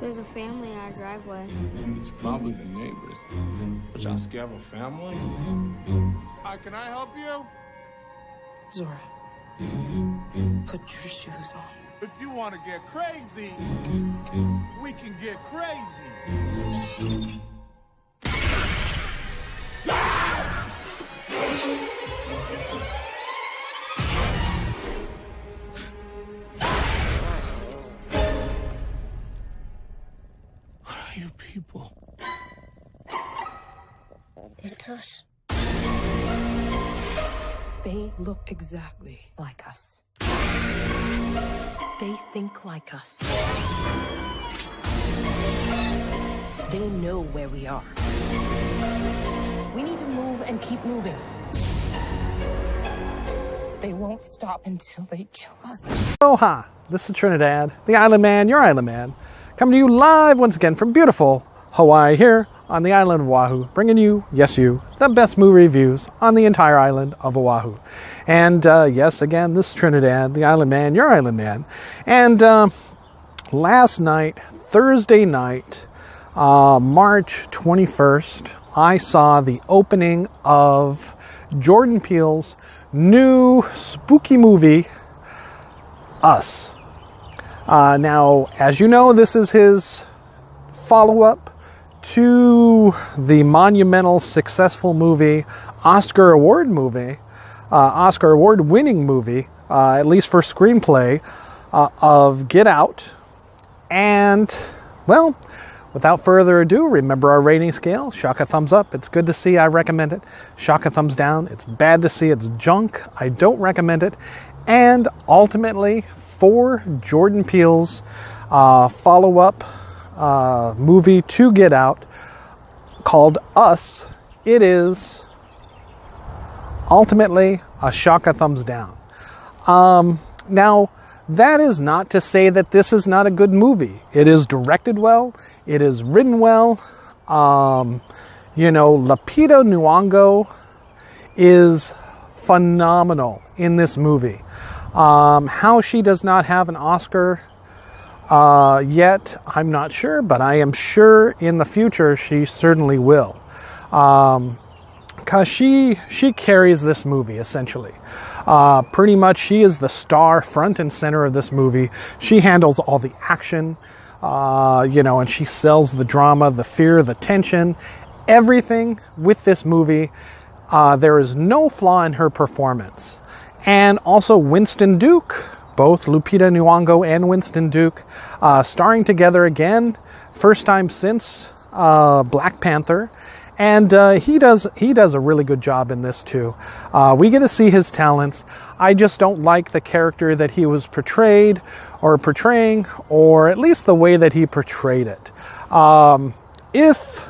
There's a family in our driveway. It's probably the neighbors. But y'all scared of a family? Hi, can I help you? Zora, put your shoes on. If you want to get crazy, we can get crazy. What are you people? It's us. They look exactly like us. They think like us. They know where we are. We need to move and keep moving. They won't stop until they kill us. Aloha, this is Trinidad, the Island Man, your Island Man, coming to you live once again from beautiful Hawaii here on the island of Oahu, bringing you, yes you, the best movie reviews on the entire island of Oahu. And yes, again, this is Trinidad, the Island Man, your Island Man. And last night, Thursday night, March 21st, I saw the opening of Jordan Peele's new spooky movie, Us. Now, as you know, this is his follow-up to the monumental, successful movie, Oscar award-winning movie, at least for screenplay, of Get Out. And, well, without further ado, remember our rating scale. Shock a thumbs up. It's good to see. I recommend it. Shock a thumbs down. It's bad to see. It's junk. I don't recommend it. And ultimately, for Jordan Peele's follow-up movie to Get Out called Us, it is ultimately a shock a thumbs down. Now, that is not to say that this is not a good movie. It is directed well. It is written well. Lupita Nyong'o is phenomenal in this movie. How she does not have an Oscar yet, I'm not sure, but I am sure in the future she certainly will. Because she carries this movie, essentially. Pretty much she is the star front and center of this movie. She handles all the action, and she sells the drama, the fear, the tension, everything with this movie. There is no flaw in her performance. And also Winston Duke, both Lupita Nyong'o and Winston Duke, starring together again, first time since Black Panther. And he does a really good job in this too. We get to see his talents. I just don't like the character that he was portraying, or at least the way that he portrayed it. If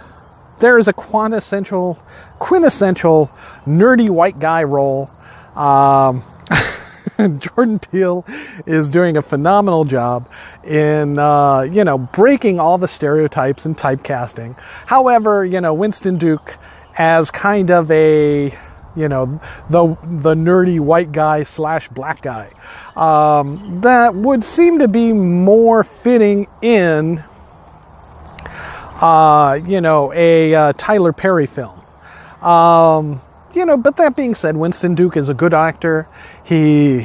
there is a quintessential nerdy white guy role, Jordan Peele is doing a phenomenal job in, breaking all the stereotypes and typecasting. However, Winston Duke as kind of a, the nerdy white guy / black guy, that would seem to be more fitting in, a Tyler Perry film. But that being said, Winston Duke is a good actor. He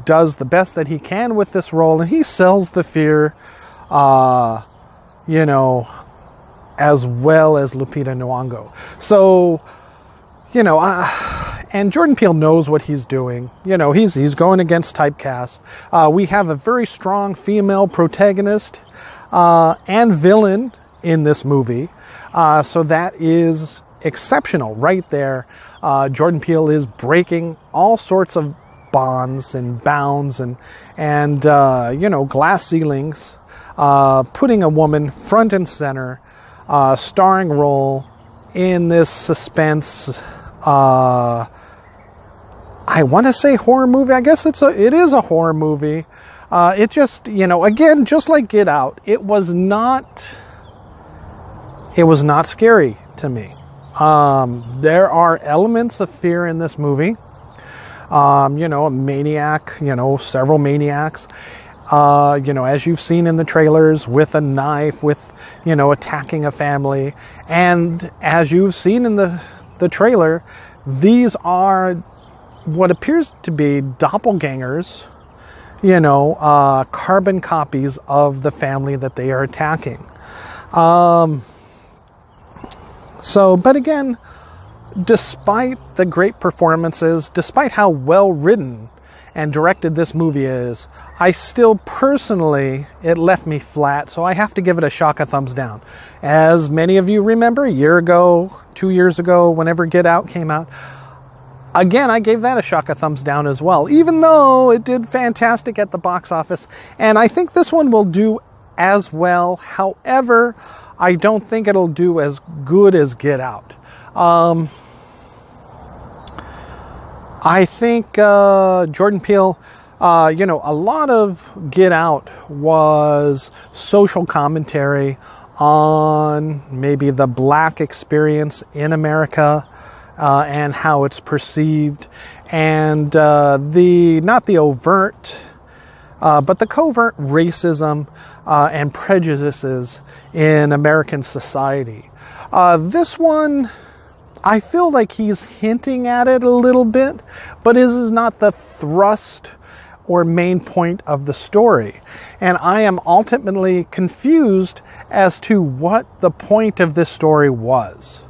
does the best that he can with this role, and he sells the fear, as well as Lupita Nyong'o. So, and Jordan Peele knows what he's doing. He's going against typecast. We have a very strong female protagonist and villain in this movie. So that is exceptional right there. Jordan Peele is breaking all sorts of bonds and bounds and glass ceilings, putting a woman front and center, starring role in this suspense, I want to say horror movie. I guess it is a horror movie. It just, again, just like Get Out, it was not scary to me. There are elements of fear in this movie. A maniac, several maniacs. as you've seen in the trailers, with a knife, with, attacking a family. And as you've seen in the trailer, these are what appears to be doppelgangers, carbon copies of the family that they are attacking. But again, despite the great performances, despite how well written and directed this movie is, I still personally, it left me flat, so I have to give it a shock of thumbs down. As many of you remember, a year ago, 2 years ago, whenever Get Out came out, again, I gave that a shock of thumbs down as well, even though it did fantastic at the box office. And I think this one will do as well. However, I don't think it'll do as good as Get Out. I think Jordan Peele, a lot of Get Out was social commentary on maybe the black experience in America and how it's perceived, and not the overt, but the covert racism and prejudices in American society. This one, I feel like he's hinting at it a little bit, but this is not the thrust or main point of the story. And I am ultimately confused as to what the point of this story was.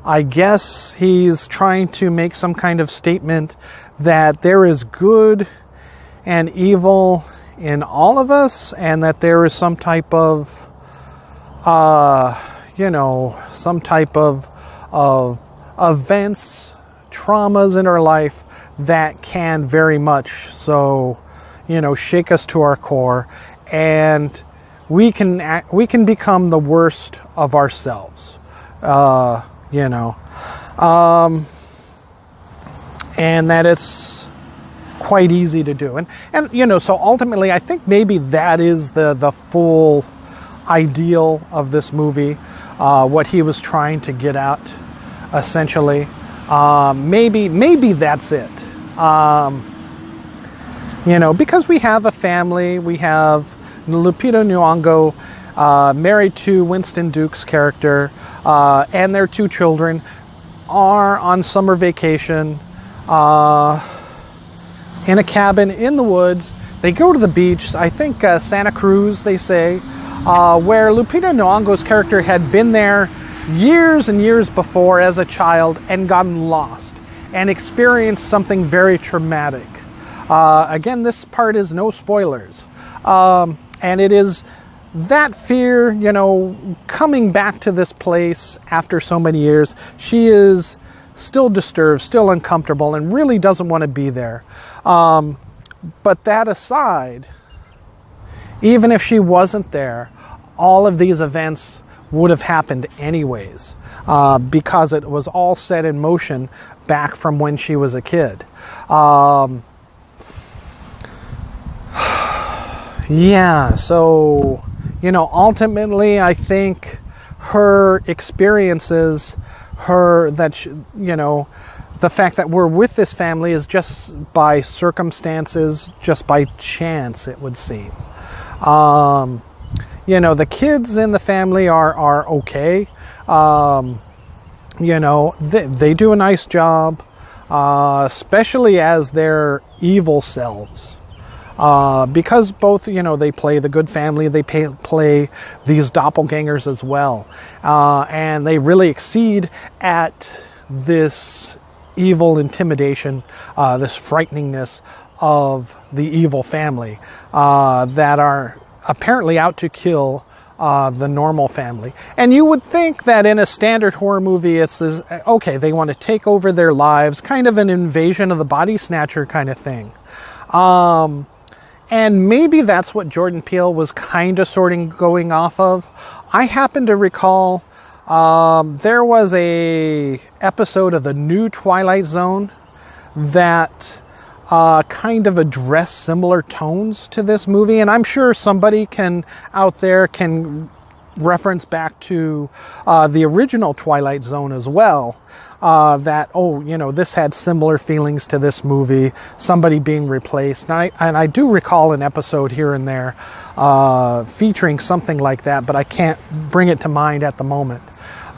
I guess he's trying to make some kind of statement that there is good and evil in all of us, and that there is some type of, events, traumas in our life that can very much so, shake us to our core, and we can become the worst of ourselves, and that it's quite easy to do. And so ultimately, I think maybe that is the full ideal of this movie, what he was trying to get at, essentially. Maybe that's it. Because we have a family, we have Lupita Nyong'o married to Winston Duke's character, and their two children are on summer vacation in a cabin in the woods. They go to the beach, I think Santa Cruz, they say, where Lupita Nyong'o's character had been there years and years before as a child and gotten lost and experienced something very traumatic. Again, this part is no spoilers. And it is that fear, coming back to this place after so many years. She is still disturbed, still uncomfortable, and really doesn't want to be there. But that aside, even if she wasn't there, all of these events would have happened anyways, because it was all set in motion back from when she was a kid. So, ultimately, I think her experiences, the fact that we're with this family is just by circumstances, just by chance, it would seem. The kids in the family are okay. They do a nice job, especially as their evil selves. Because both, they play the good family, they play these doppelgangers as well. And they really exceed at this evil intimidation, this frighteningness of the evil family that are apparently out to kill the normal family. And you would think that in a standard horror movie, it's this, okay, they want to take over their lives, kind of an invasion of the body snatcher kind of thing. And maybe that's what Jordan Peele was kind of going off of. I happen to recall there was a episode of the new Twilight Zone that kind of addressed similar tones to this movie, and I'm sure somebody out there can reference back to the original Twilight Zone as well. that, oh, you know, this had similar feelings to this movie, somebody being replaced. And I do recall an episode here and there featuring something like that, but I can't bring it to mind at the moment.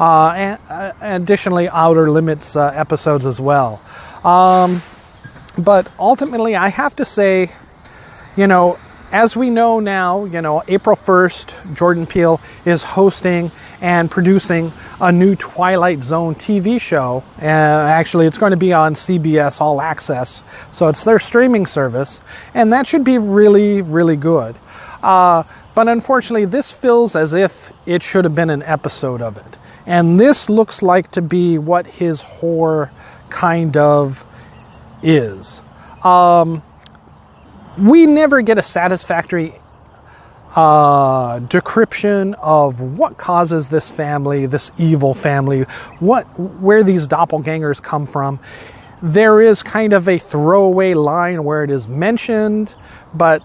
And additionally, Outer Limits episodes as well. But ultimately, I have to say, you know, as we know now, you know, April 1st, Jordan Peele is hosting and producing a new Twilight Zone TV show. Actually, it's going to be on CBS All Access. So it's their streaming service. And that should be really, really good. But unfortunately, this feels as if it should have been an episode of it. And this looks like to be what his horror kind of is. We never get a satisfactory description of what causes this family, this evil family, where these doppelgangers come from. There is kind of a throwaway line where it is mentioned, but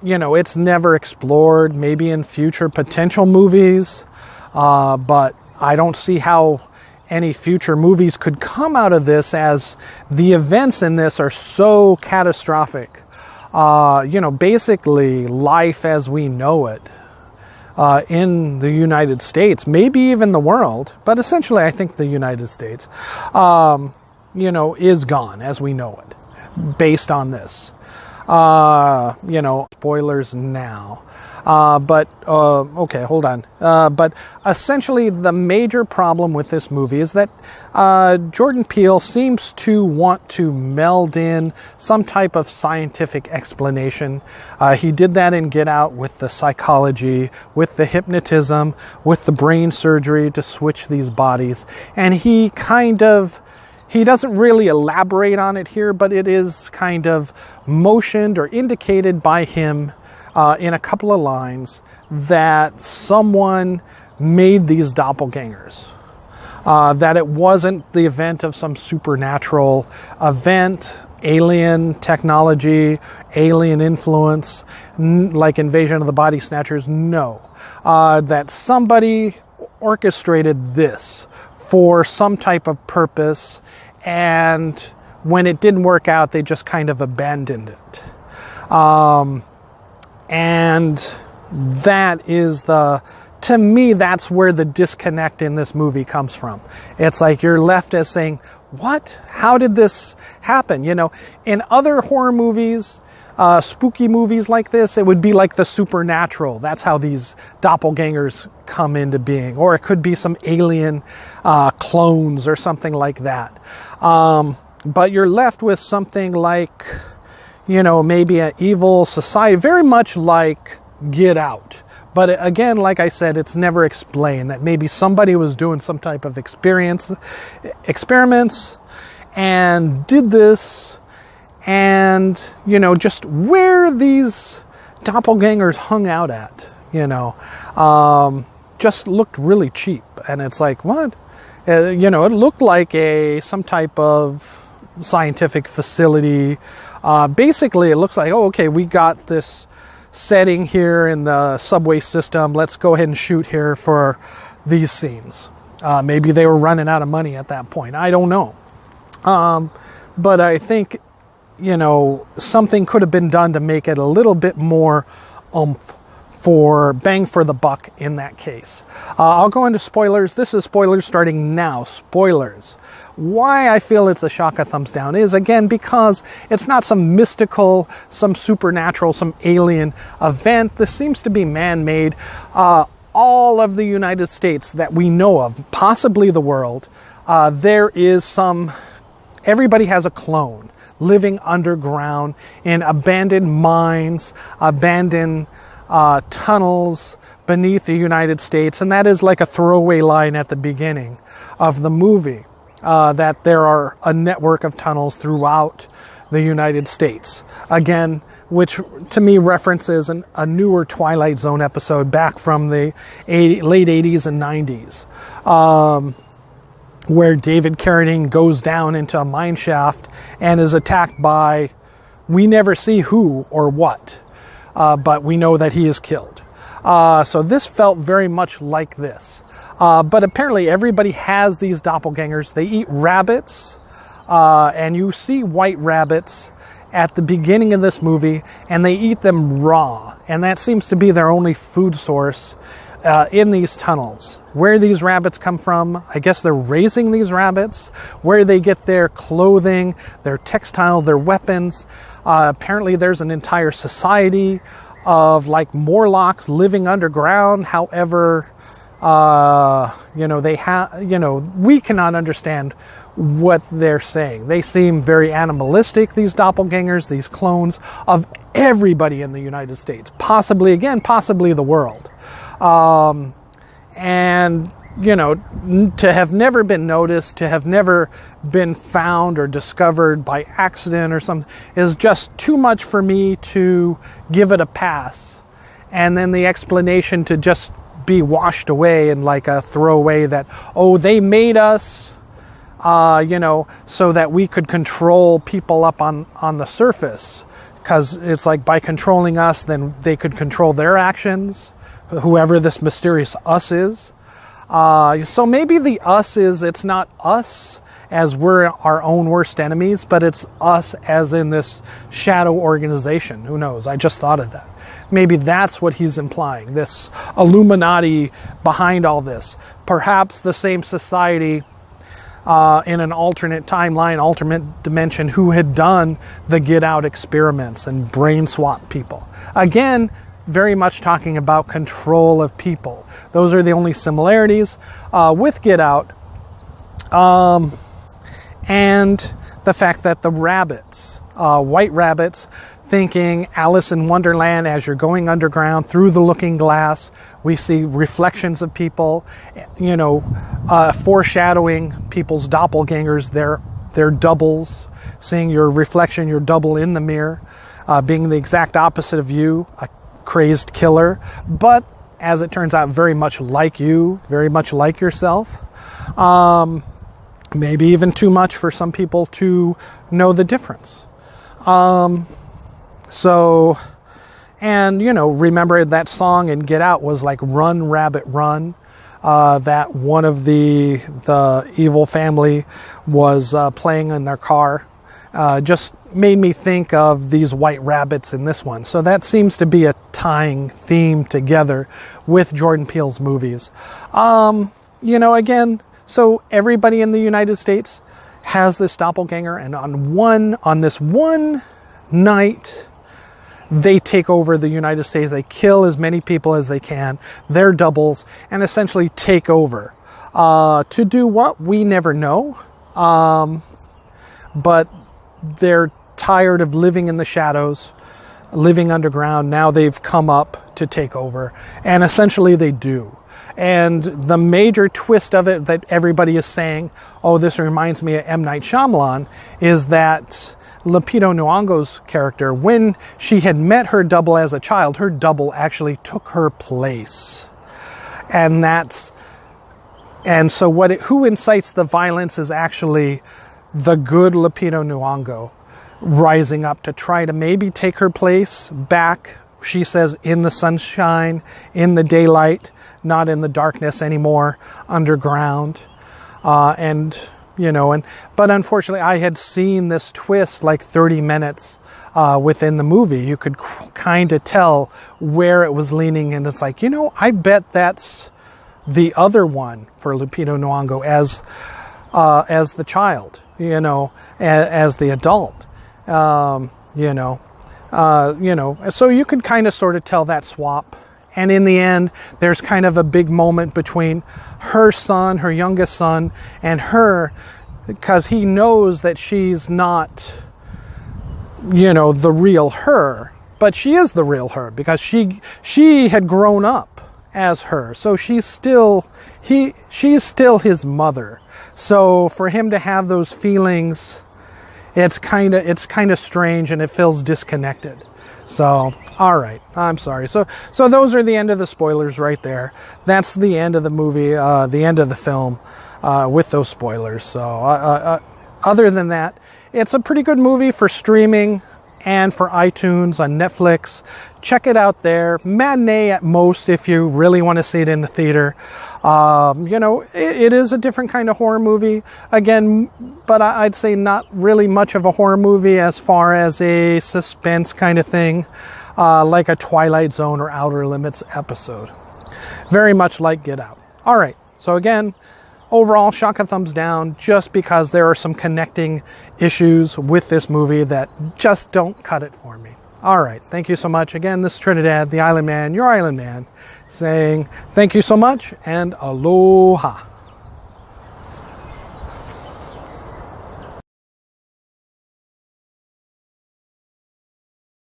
you know, it's never explored, maybe in future potential movies, but I don't see how any future movies could come out of this, as the events in this are so catastrophic. You know, basically life as we know it in the United States, maybe even the world, but essentially I think the United States, you know, is gone as we know it based on this. You know, spoilers now. Okay, hold on. But essentially the major problem with this movie is that Jordan Peele seems to want to meld in some type of scientific explanation. He did that in Get Out with the psychology, with the hypnotism, with the brain surgery to switch these bodies. And he doesn't really elaborate on it here, but it is kind of motioned or indicated by him in a couple of lines that someone made these doppelgangers. That it wasn't the event of some supernatural event, alien technology, alien influence, like Invasion of the Body Snatchers. No. That somebody orchestrated this for some type of purpose, and when it didn't work out, they just kind of abandoned it. And that is to me, that's where the disconnect in this movie comes from. It's like you're left as saying, what? How did this happen? You know, in other horror movies, spooky movies like this, it would be like the supernatural. That's how these doppelgangers come into being. Or it could be some alien clones or something like that. But you're left with something like, you know, maybe an evil society, very much like Get Out. But again, like I said, it's never explained that maybe somebody was doing some type of experiments and did this, and, you know, just where these doppelgangers hung out at, you know, just looked really cheap. And it's like, what? You know, it looked like some type of scientific facility. Basically, it looks like, oh, okay, we got this setting here in the subway system. Let's go ahead and shoot here for these scenes. Maybe they were running out of money at that point. I don't know. But I think, you know, something could have been done to make it a little bit more oomph, for bang for the buck in that case. I'll go into spoilers. This is spoilers starting now. Spoilers. Why I feel it's a Shaka thumbs down is, again, because it's not some mystical, some supernatural, some alien event. This seems to be man-made. All of the United States that we know of, possibly the world, there is everybody has a clone living underground in abandoned mines, abandoned tunnels beneath the United States. And that is like a throwaway line at the beginning of the movie. That there are a network of tunnels throughout the United States. Again, which to me references a newer Twilight Zone episode back from the late 80s and 90s, where David Carradine goes down into a mine shaft and is attacked by, we never see who or what, but we know that he is killed. So this felt very much like this. But apparently everybody has these doppelgangers. They eat rabbits, and you see white rabbits at the beginning of this movie, and they eat them raw. And that seems to be their only food source in these tunnels. Where these rabbits come from, I guess they're raising these rabbits. Where they get their clothing, their textile, their weapons. Apparently there's an entire society of like Morlocks living underground. However, they have, we cannot understand what they're saying. They seem very animalistic, these doppelgangers, these clones of everybody in the United States, possibly the world. And, to have never been noticed, to have never been found or discovered by accident or something is just too much for me to give it a pass. And then the explanation to just be washed away in like a throwaway that, oh, they made us, so that we could control people up on the surface. Because it's like by controlling us, then they could control their actions, whoever this mysterious us is. So maybe the us is, it's not us as we're our own worst enemies, but it's us as in this shadow organization. Who knows? I just thought of that. Maybe that's what he's implying, this Illuminati behind all this. Perhaps the same society in an alternate timeline, alternate dimension, who had done the Get Out experiments and brain swap people. Again, very much talking about control of people. Those are the only similarities with Get Out. And the fact that the rabbits, white rabbits, thinking Alice in Wonderland, as you're going underground through the looking glass, we see reflections of people, foreshadowing people's doppelgangers, their doubles, seeing your reflection, your double in the mirror, being the exact opposite of you, a crazed killer, but as it turns out, very much like you, very much like yourself. Maybe even too much for some people to know the difference. Remember that song in Get Out was like Run, Rabbit, Run. That one of the evil family was playing in their car. Just made me think of these white rabbits in this one. So that seems to be a tying theme together with Jordan Peele's movies. Again, so everybody in the United States has this doppelganger, and on this one night, they take over the United States. They kill as many people as they can, their doubles, and essentially take over. To do what? We never know. But they're tired of living in the shadows, living underground. Now they've come up to take over. And essentially they do. And the major twist of it that everybody is saying, oh, this reminds me of M. Night Shyamalan, is that Lupita Nyong'o's character, when she had met her double as a child, her double actually took her place. And so who incites the violence is actually the good Lupita Nyong'o rising up to try to maybe take her place back, she says, in the sunshine, in the daylight, not in the darkness anymore, underground. But unfortunately I had seen this twist like 30 minutes within the movie. You could kind of tell where it was leaning, and it's like, I bet that's the other one for Lupita Nyong'o as the child, as the adult, so you could kind of sort of tell that swap. And in the end, there's kind of a big moment between her son, her youngest son, and her, because he knows that she's not, the real her, but she is the real her, because she had grown up as her. So she's still his mother. So for him to have those feelings, it's kind of strange, and it feels disconnected. So, all right, I'm sorry. So those are the end of the spoilers right there. That's the end of the movie, the end of the film, with those spoilers. So, other than that, it's a pretty good movie for streaming, and for iTunes on Netflix. Check it out there. Matinee at most if you really want to see it in the theater. You know, it is a different kind of horror movie. Again, but I'd say not really much of a horror movie as far as a suspense kind of thing, like a Twilight Zone or Outer Limits episode. Very much like Get Out. All right, so again, overall, shock a thumbs down just because there are some connecting issues with this movie that just don't cut it for me. All right, thank you so much. Again, this is Trinidad the Island Man, your Island Man, saying thank you so much and aloha.